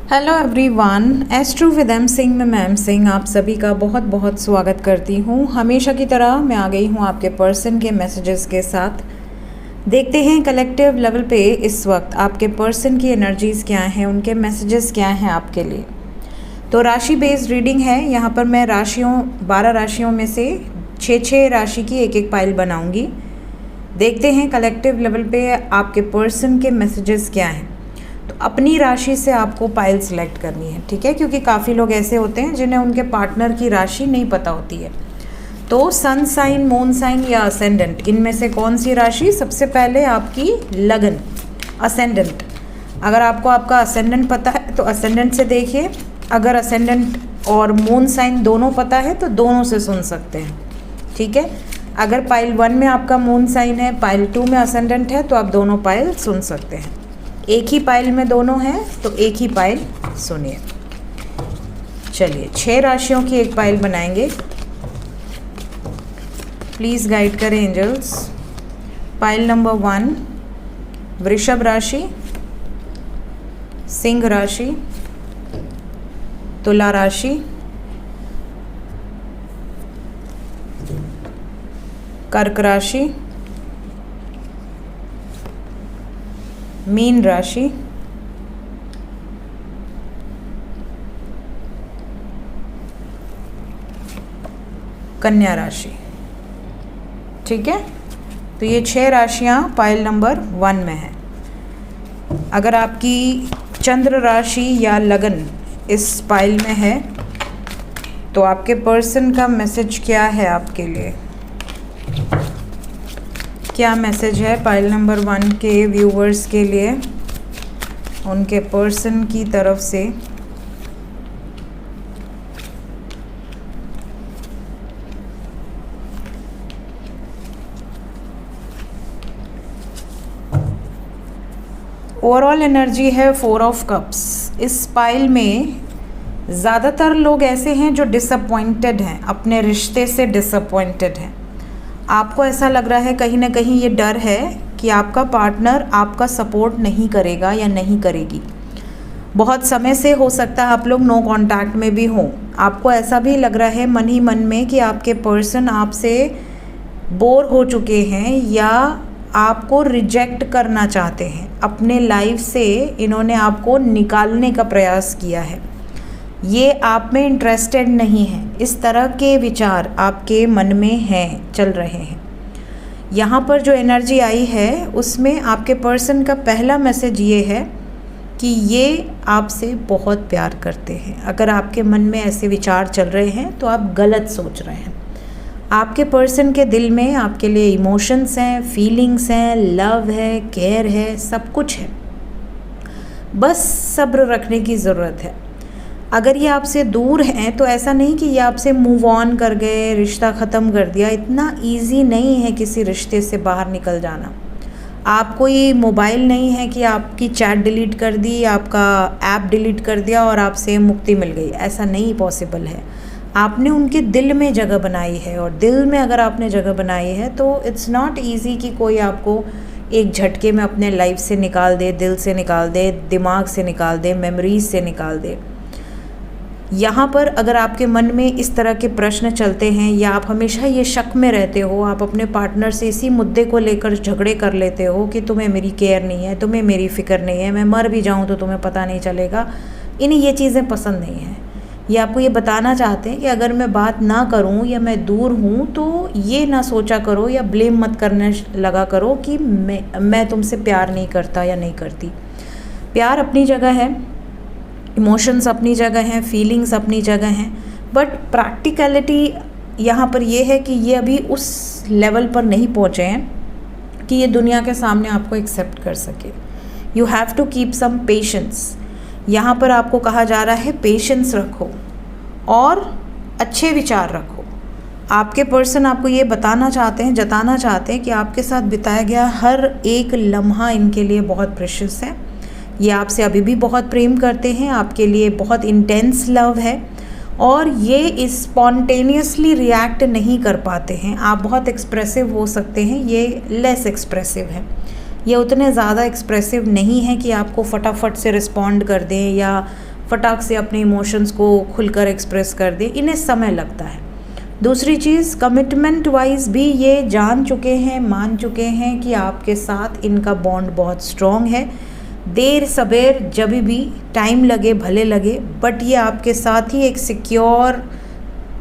Hello everyone, astro with M Singh में ma'am Singh आप सभी का बहुत बहुत स्वागत करती हूँ। हमेशा की तरह मैं आ गई हूँ आपके पर्सन के मैसेजेस के साथ। देखते हैं कलेक्टिव लेवल पे इस वक्त आपके पर्सन की एनर्जीज़ क्या हैं, उनके मैसेजेस क्या हैं आपके लिए। तो राशि बेस्ड रीडिंग है। यहाँ पर मैं 12 राशियों में से 6 राशि की एक पाइल बनाऊँगी। देखते हैं कलेक्टिव लेवल पे आपके पर्सन के मैसेजेस क्या हैं। तो अपनी राशि से आपको पाइल सिलेक्ट करनी है, ठीक है, क्योंकि काफ़ी लोग ऐसे होते हैं जिन्हें उनके पार्टनर की राशि नहीं पता होती है। तो सन साइन, मून साइन या असेंडेंट, इनमें से कौन सी राशि? सबसे पहले आपकी लगन, असेंडेंट। अगर आपको आपका असेंडेंट पता है तो असेंडेंट से देखिए। अगर असेंडेंट और मून साइन दोनों पता है तो दोनों से सुन सकते हैं, ठीक है। अगर पाइल 1 में आपका मून साइन है, पाइल 2 में असेंडेंट है, तो आप दोनों पाइल सुन सकते हैं। एक ही पाइल में दोनों हैं तो एक ही पाइल सुनिए। चलिए 6 राशियों की एक पाइल बनाएंगे। प्लीज़ गाइड करें एंजल्स। पाइल नंबर 1 वृषभ राशि, सिंह राशि, तुला राशि, कर्क राशि, मीन राशि, कन्या राशि, ठीक है। तो ये 6 राशियां पाइल नंबर 1 में हैं। अगर आपकी चंद्र राशि या लगन इस पाइल में है तो आपके पर्सन का मैसेज क्या है आपके लिए? क्या मैसेज है पाइल नंबर 1 के व्यूवर्स के लिए उनके पर्सन की तरफ से? ओवरऑल एनर्जी है 4 ऑफ कप्स। इस पाइल में ज़्यादातर लोग ऐसे हैं जो डिसअपॉइंटेड हैं, अपने रिश्ते से डिसअपॉइंटेड हैं। आपको ऐसा लग रहा है कहीं ना कहीं ये डर है कि आपका पार्टनर आपका सपोर्ट नहीं करेगा या नहीं करेगी। बहुत समय से हो सकता है आप लोग नो कांटेक्ट में भी हों। आपको ऐसा भी लग रहा है मन ही मन में कि आपके पर्सन आपसे बोर हो चुके हैं या आपको रिजेक्ट करना चाहते हैं। अपने लाइफ से इन्होंने आपको निकालने का प्रयास किया है। ये आप में इंटरेस्टेड नहीं है। इस तरह के विचार आपके मन में हैं, चल रहे हैं। यहाँ पर जो एनर्जी आई है उसमें आपके पर्सन का पहला मैसेज ये है कि ये आपसे बहुत प्यार करते हैं। अगर आपके मन में ऐसे विचार चल रहे हैं तो आप गलत सोच रहे हैं। आपके पर्सन के दिल में आपके लिए इमोशंस हैं, फीलिंग्स हैं, लव है, केयर है, सब कुछ है। बस सब्र रखने की ज़रूरत है। अगर ये आपसे दूर हैं तो ऐसा नहीं कि ये आपसे मूव ऑन कर गए, रिश्ता ख़त्म कर दिया। इतना इजी नहीं है किसी रिश्ते से बाहर निकल जाना। आपको ये मोबाइल नहीं है कि आपकी चैट डिलीट कर दी, आपका ऐप डिलीट कर दिया और आपसे मुक्ति मिल गई। ऐसा नहीं पॉसिबल है। आपने उनके दिल में जगह बनाई है, और दिल में अगर आपने जगह बनाई है तो इट्स नॉट ईजी कि कोई आपको एक झटके में अपने लाइफ से निकाल दे, दिल से निकाल दे, दिमाग से निकाल दे, मेमोरीज से निकाल दे। यहाँ पर अगर आपके मन में इस तरह के प्रश्न चलते हैं या आप हमेशा ये शक में रहते हो, आप अपने पार्टनर से इसी मुद्दे को लेकर झगड़े कर लेते हो कि तुम्हें मेरी केयर नहीं है, तुम्हें मेरी फ़िक्र नहीं है, मैं मर भी जाऊँ तो तुम्हें पता नहीं चलेगा, इन्हें ये चीज़ें पसंद नहीं हैं। ये आपको ये बताना चाहते हैं कि अगर मैं बात ना करूँ या मैं दूर हूँ तो ये ना सोचा करो या ब्लेम मत करने लगा करो कि मैं तुमसे प्यार नहीं करता या नहीं करती। प्यार अपनी जगह है, इमोशंस अपनी जगह हैं, फीलिंग्स अपनी जगह हैं, बट प्रैक्टिकलिटी यहाँ पर ये है कि ये अभी उस लेवल पर नहीं पहुँचे हैं कि ये दुनिया के सामने आपको एक्सेप्ट कर सके। You have to keep some patience. यहाँ पर आपको कहा जा रहा है पेशेंस रखो और अच्छे विचार रखो। आपके पर्सन आपको ये बताना चाहते हैं, जताना चाहते हैं कि आपके साथ बिताया गया हर एक लम्हा इनके लिए बहुत प्रेशियस है। ये आपसे अभी भी बहुत प्रेम करते हैं, आपके लिए बहुत इंटेंस लव है, और ये स्पॉन्टेनियसली रिएक्ट नहीं कर पाते हैं। आप बहुत एक्सप्रेसिव हो सकते हैं, ये लेस एक्सप्रेसिव है। ये उतने ज़्यादा एक्सप्रेसिव नहीं है कि आपको फटाफट से रिस्पॉन्ड कर दें या फटाक से अपने इमोशंस को खुलकर एक्सप्रेस कर दे, इन्हें समय लगता है। दूसरी चीज़, कमिटमेंट वाइज भी ये जान चुके हैं, मान चुके हैं कि आपके साथ इनका बॉन्ड बहुत स्ट्रॉन्ग है। देर सबेर जब भी टाइम लगे भले लगे, बट ये आपके साथ ही एक सिक्योर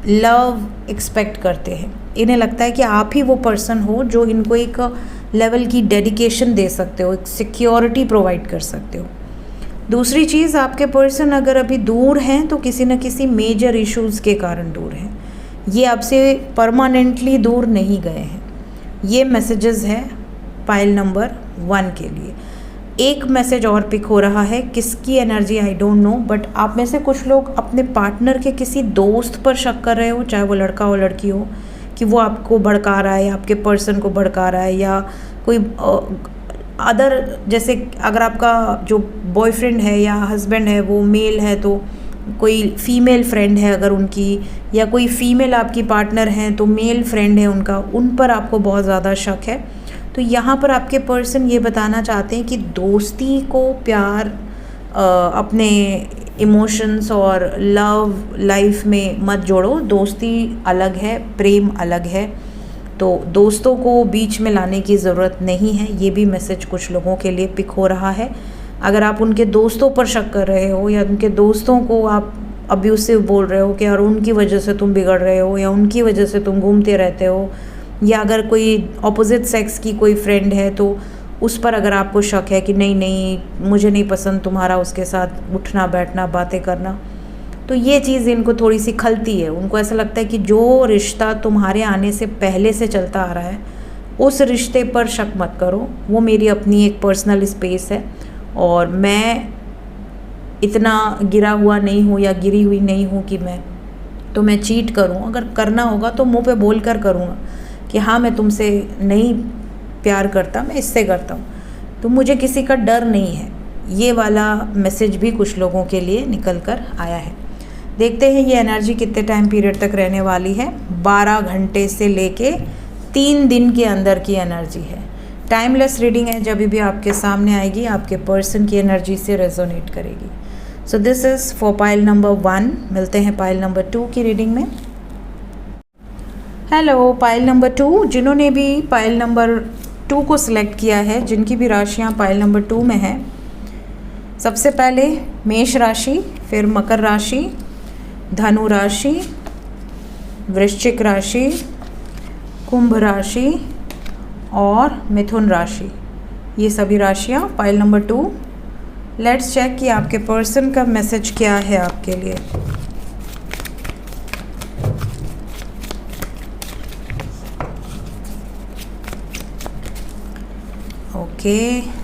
लव एक्सपेक्ट करते हैं। इन्हें लगता है कि आप ही वो पर्सन हो जो इनको एक लेवल की डेडिकेशन दे सकते हो, एक सिक्योरिटी प्रोवाइड कर सकते हो। दूसरी चीज़, आपके पर्सन अगर अभी दूर हैं तो किसी न किसी मेजर इश्यूज़ के कारण दूर हैं। ये आपसे परमानेंटली दूर नहीं गए हैं। ये मैसेजेस हैं पाइल नंबर 1 के लिए। एक मैसेज और पिक हो रहा है, किसकी energy I don't know, but आप में से कुछ लोग अपने पार्टनर के किसी दोस्त पर शक कर रहे हो, चाहे वो लड़का हो लड़की हो, कि वो आपको भड़का रहा है, आपके पर्सन को भड़का रहा है, या कोई अदर, जैसे अगर आपका जो बॉयफ्रेंड है या हस्बैंड है वो मेल है तो कोई फीमेल फ्रेंड है अगर उनकी, या कोई फीमेल आपकी पार्टनर हैं तो मेल फ्रेंड है उनका, उन पर आपको बहुत ज़्यादा शक है। तो यहाँ पर आपके पर्सन ये बताना चाहते हैं कि दोस्ती को प्यार अपने इमोशंस और लव लाइफ में मत जोड़ो। दोस्ती अलग है, प्रेम अलग है, तो दोस्तों को बीच में लाने की ज़रूरत नहीं है। ये भी मैसेज कुछ लोगों के लिए पिक हो रहा है। अगर आप उनके दोस्तों पर शक कर रहे हो या उनके दोस्तों को आप अब्यूसिव बोल रहे हो कि यार उनकी वजह से तुम बिगड़ रहे हो या उनकी वजह से तुम घूमते रहते हो, या अगर कोई ऑपोजिट सेक्स की कोई फ्रेंड है तो उस पर अगर आपको शक है कि नहीं नहीं मुझे नहीं पसंद तुम्हारा उसके साथ उठना बैठना बातें करना, तो ये चीज़ इनको थोड़ी सी खलती है। उनको ऐसा लगता है कि जो रिश्ता तुम्हारे आने से पहले से चलता आ रहा है उस रिश्ते पर शक मत करो, वो मेरी अपनी एक पर्सनल स्पेस है और मैं इतना गिरा हुआ नहीं हूँ या गिरी हुई नहीं हूँ कि मैं चीट करूँ। अगर करना होगा तो मुंह पे बोल कर करूँगा कि हाँ मैं तुमसे नहीं प्यार करता, मैं इससे करता हूँ, तो मुझे किसी का डर नहीं है। ये वाला मैसेज भी कुछ लोगों के लिए निकल कर आया है। देखते हैं ये एनर्जी कितने टाइम पीरियड तक रहने वाली है। 12 घंटे से लेके 3 दिन के अंदर की एनर्जी है। टाइमलेस रीडिंग है, जब भी आपके सामने आएगी आपके पर्सन की एनर्जी से रेजोनेट करेगी। So this is for pile number 1। मिलते हैं पाइल नंबर 2 की रीडिंग में। हेलो पाइल नंबर 2, जिन्होंने भी पाइल नंबर 2 को सिलेक्ट किया है, जिनकी भी राशियाँ पाइल नंबर 2 में है, सबसे पहले मेष राशि, फिर मकर राशि, धनु राशि, वृश्चिक राशि, कुंभ राशि और मिथुन राशि। ये सभी राशियाँ पाइल नंबर 2। लेट्स चेक कि आपके पर्सन का मैसेज क्या है आपके लिए। ओके,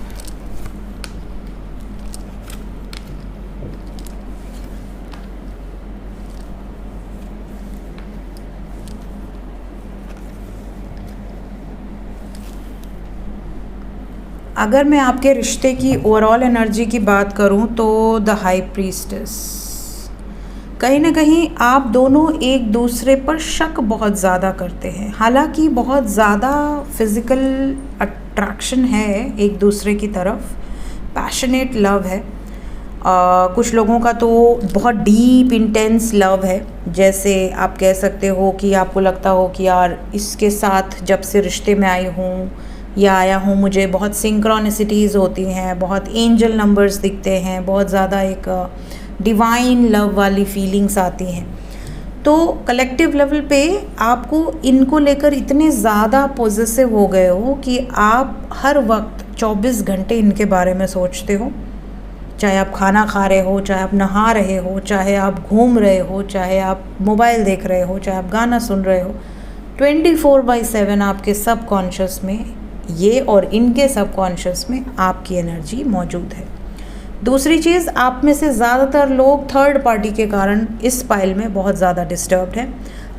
अगर मैं आपके रिश्ते की ओवरऑल एनर्जी की बात करूं तो द हाई प्रीस्टेस, कहीं ना कहीं आप दोनों एक दूसरे पर शक बहुत ज़्यादा करते हैं। हालांकि बहुत ज़्यादा फिज़िकल अट्रैक्शन है एक दूसरे की तरफ, पैशनेट लव है। कुछ लोगों का तो बहुत डीप इंटेंस लव है, जैसे आप कह सकते हो कि आपको लगता हो कि यार इसके साथ जब से रिश्ते में आई हूँ या आया हूँ मुझे बहुत सिंक्रोनिसिटीज़ होती हैं, बहुत एंजल नंबर्स दिखते हैं, बहुत ज़्यादा एक डिवाइन लव वाली फीलिंग्स आती हैं। तो कलेक्टिव लेवल पे आपको इनको लेकर इतने ज़्यादा पॉजिटिव हो गए हो कि आप हर वक्त 24 घंटे इनके बारे में सोचते हो। चाहे आप खाना खा रहे हो, चाहे आप नहा रहे हो, चाहे आप घूम रहे हो, चाहे आप मोबाइल देख रहे हो, चाहे आप गाना सुन रहे हो, 24/7 आपके सबकॉन्शियस में ये और इनके सबकॉन्शियस में आपकी एनर्जी मौजूद है। दूसरी चीज़, आप में से ज़्यादातर लोग थर्ड पार्टी के कारण इस पाइल में बहुत ज़्यादा डिस्टर्ब्ड हैं।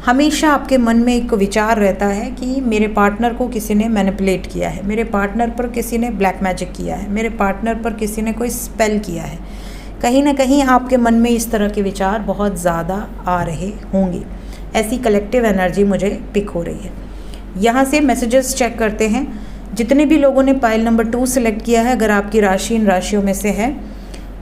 हमेशा आपके मन में एक विचार रहता है कि मेरे पार्टनर को किसी ने मैनिपुलेट किया है, मेरे पार्टनर पर किसी ने ब्लैक मैजिक किया है, मेरे पार्टनर पर किसी ने कोई स्पेल किया है। कहीं ना कहीं आपके मन में इस तरह के विचार बहुत ज़्यादा आ रहे होंगे। ऐसी कलेक्टिव एनर्जी मुझे पिक हो रही है। यहाँ से मैसेजेस चेक करते हैं। जितने भी लोगों ने पाइल नंबर 2 सेलेक्ट किया है, अगर आपकी राशि इन राशियों में से है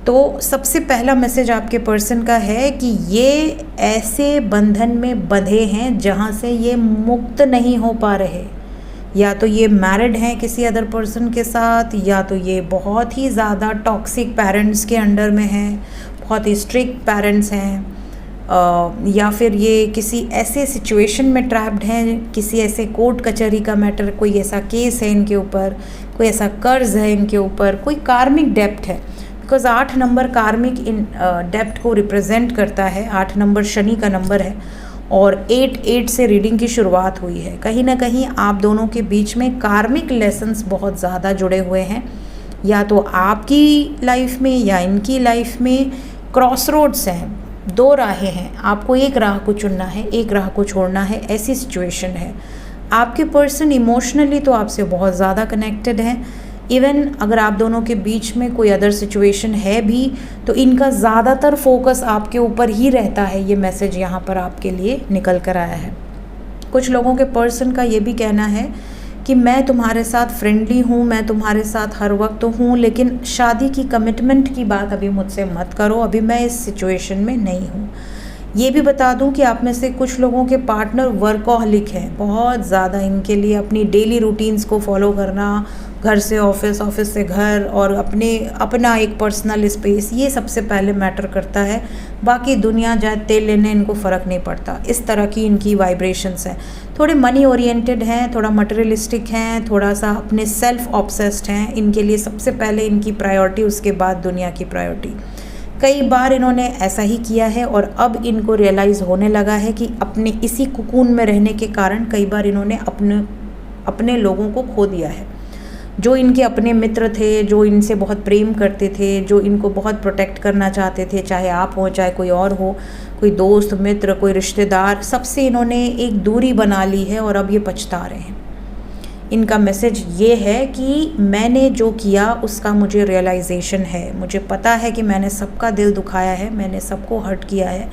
तो सबसे पहला मैसेज आपके पर्सन का है कि ये ऐसे बंधन में बंधे हैं जहाँ से ये मुक्त नहीं हो पा रहे। या तो ये मैरिड हैं किसी अदर पर्सन के साथ, या तो ये बहुत ही ज़्यादा टॉक्सिक पेरेंट्स के अंडर में हैं, बहुत ही स्ट्रिक्ट पेरेंट्स हैं, या फिर ये किसी ऐसे सिचुएशन में ट्रैप्ड हैं, किसी ऐसे कोर्ट कचहरी का मैटर, कोई ऐसा केस है इनके ऊपर, कोई ऐसा कर्ज है इनके ऊपर, कोई कार्मिक डेप्ट है। बिकॉज 8 नंबर कार्मिक इन डेप्ट को रिप्रेजेंट करता है। 8 नंबर शनि का नंबर है और 8 से रीडिंग की शुरुआत हुई है। कहीं ना कहीं आप दोनों के बीच में कार्मिक लेसन्स बहुत ज़्यादा जुड़े हुए हैं, या तो आपकी लाइफ में या इनकी लाइफ में क्रॉस रोड्स हैं, 2 राहें हैं, आपको एक राह को चुनना है, एक राह को छोड़ना है, ऐसी सिचुएशन है। आपके पर्सन इमोशनली तो आपसे बहुत ज़्यादा कनेक्टेड हैं। इवन अगर आप दोनों के बीच में कोई अदर सिचुएशन है भी तो इनका ज़्यादातर फोकस आपके ऊपर ही रहता है। ये मैसेज यहाँ पर आपके लिए निकल कर आया है। कुछ लोगों के पर्सन का ये भी कहना है कि मैं तुम्हारे साथ फ्रेंडली हूँ, मैं तुम्हारे साथ हर वक्त हूँ, लेकिन शादी की कमिटमेंट की बात अभी मुझसे मत करो, अभी मैं इस सिचुएशन में नहीं हूँ। ये भी बता दूं कि आप में से कुछ लोगों के पार्टनर वर्कहॉलिक हैं, बहुत ज़्यादा इनके लिए अपनी डेली रूटीन्स को फॉलो करना, घर से ऑफिस, ऑफिस से घर, और अपना एक पर्सनल स्पेस, ये सबसे पहले मैटर करता है। बाकी दुनिया जाए तेल लेने इनको फ़र्क नहीं पड़ता। इस तरह की इनकी वाइब्रेशंस हैं। थोड़े मनी ओरिएंटेड हैं, थोड़ा मटेरियलिस्टिक हैं, थोड़ा सा अपने सेल्फ ऑब्सेस्ड हैं। इनके लिए सबसे पहले इनकी प्रायोरिटी, उसके बाद दुनिया की प्रायोरिटी। कई बार इन्होंने ऐसा ही किया है और अब इनको रियलाइज़ होने लगा है कि अपने इसी कुकून में रहने के कारण कई बार इन्होंने अपने लोगों को खो दिया है। जो इनके अपने मित्र थे, जो इनसे बहुत प्रेम करते थे, जो इनको बहुत प्रोटेक्ट करना चाहते थे, चाहे आप हो चाहे कोई और हो, कोई दोस्त मित्र, कोई रिश्तेदार, सबसे इन्होंने एक दूरी बना ली है और अब ये पछता रहे हैं। इनका मैसेज ये है कि मैंने जो किया उसका मुझे रियलाइजेशन है। मुझे पता है कि मैंने सबका दिल दुखाया है, मैंने सबको हर्ट किया है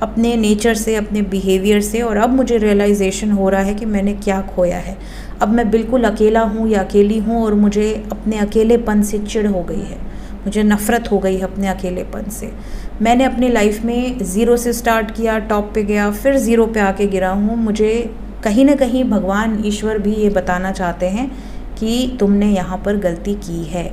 अपने नेचर से, अपने बिहेवियर से, और अब मुझे रियलाइजेशन हो रहा है कि मैंने क्या खोया है। अब मैं बिल्कुल अकेला हूँ या अकेली हूँ और मुझे अपने अकेलेपन से चिढ़ हो गई है, मुझे नफ़रत हो गई है अपने अकेलेपन से। मैंने अपनी लाइफ में ज़ीरो से स्टार्ट किया, टॉप पे गया, फिर ज़ीरो पे आके गिरा हूँ। मुझे कहीं ना कहीं भगवान ईश्वर भी ये बताना चाहते हैं कि तुमने यहाँ पर गलती की है।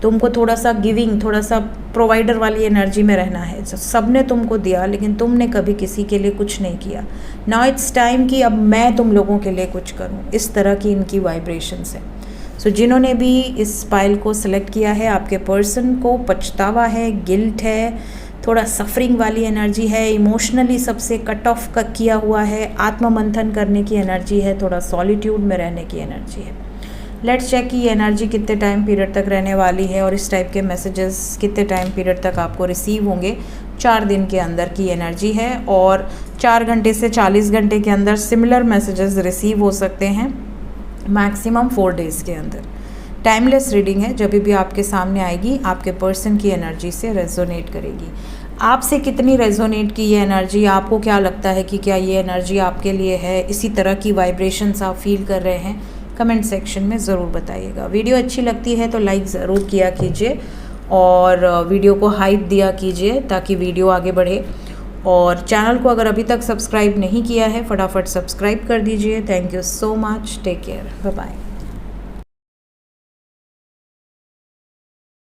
तुमको थोड़ा सा गिविंग, थोड़ा सा प्रोवाइडर वाली एनर्जी में रहना है। सब ने तुमको दिया लेकिन तुमने कभी किसी के लिए कुछ नहीं किया। नाउ इट्स टाइम कि अब मैं तुम लोगों के लिए कुछ करूँ। इस तरह की इनकी वाइब्रेशंस है। सो जिन्होंने भी इस पाइल को सिलेक्ट किया है, आपके पर्सन को पछतावा है, गिल्ट है, थोड़ा सफरिंग वाली एनर्जी है, इमोशनली सबसे कट ऑफ किया हुआ है, आत्ममंथन करने की एनर्जी है, थोड़ा सॉलिट्यूड में रहने की एनर्जी है। लेट्स चेक कि ये एनर्जी कितने टाइम पीरियड तक रहने वाली है और इस टाइप के मैसेजेस कितने टाइम पीरियड तक आपको रिसीव होंगे। 4 दिन के अंदर की एनर्जी है और 4 घंटे से 40 घंटे के अंदर सिमिलर मैसेजेस रिसीव हो सकते हैं, मैक्सिमम 4 डेज़ के अंदर। टाइमलेस रीडिंग है, जब भी आपके सामने आएगी आपके पर्सन की एनर्जी से रेजोनेट करेगी। आपसे कितनी रेजोनेट की ये एनर्जी, आपको क्या लगता है कि क्या ये एनर्जी आपके लिए है, इसी तरह की वाइब्रेशंस आप फील कर रहे हैं, कमेंट सेक्शन में ज़रूर बताइएगा। वीडियो अच्छी लगती है तो लाइक ज़रूर किया कीजिए और वीडियो को हाइप दिया कीजिए ताकि वीडियो आगे बढ़े। और चैनल को अगर अभी तक सब्सक्राइब नहीं किया है फटाफट सब्सक्राइब कर दीजिए। Thank you so much, take care, bye bye.